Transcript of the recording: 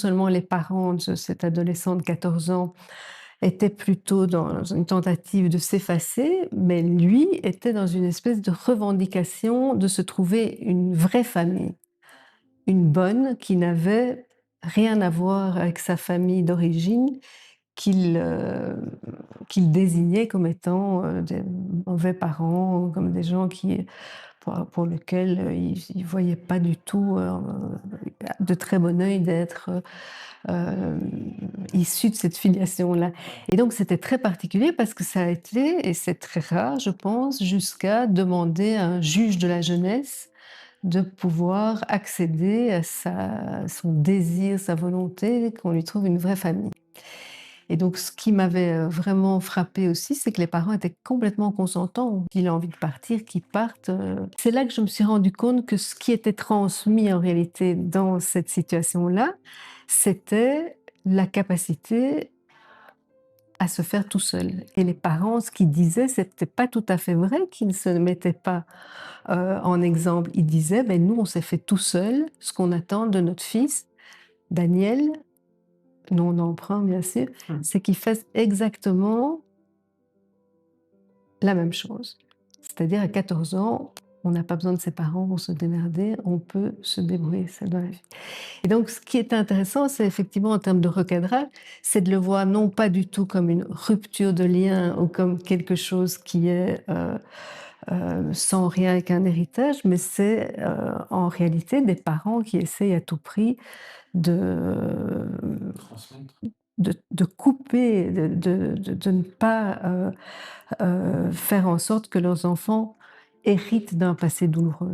seulement les parents de cet adolescent de 14 ans étaient plutôt dans une tentative de s'effacer, mais lui était dans une espèce de revendication de se trouver une vraie famille, une bonne qui n'avait rien à voir avec sa famille d'origine qu'il qu'il désignait comme étant des mauvais parents, comme des gens qui, pour lesquels il ne voyait pas du tout de très bon œil d'être issu de cette filiation-là. Et donc c'était très particulier parce que ça a été, et c'est très rare, je pense, jusqu'à demander à un juge de la jeunesse de pouvoir accéder à son désir, sa volonté qu'on lui trouve une vraie famille. Et donc ce qui m'avait vraiment frappée aussi, c'est que les parents étaient complètement consentants. Qu'il a envie de partir, qu'il parte. C'est là que je me suis rendu compte que ce qui était transmis en réalité dans cette situation-là, c'était la capacité à se faire tout seul. Et les parents, ce qu'ils disaient, c'était pas tout à fait vrai, qu'ils ne se mettaient pas en exemple. Ils disaient, ben nous, on s'est fait tout seul ce qu'on attend de notre fils, Daniel, nom d'emprunt bien sûr, c'est qu'il fasse exactement la même chose. C'est-à-dire à 14 ans, on n'a pas besoin de ses parents pour se démerder, on peut se débrouiller seul dans la vie. Et donc ce qui est intéressant, c'est effectivement en termes de recadrage, c'est de le voir non pas du tout comme une rupture de lien ou comme quelque chose qui est sans rien qu'un héritage, mais c'est en réalité des parents qui essayent à tout prix de Transmettre. de couper, de ne pas faire en sorte que leurs enfants héritent d'un passé douloureux.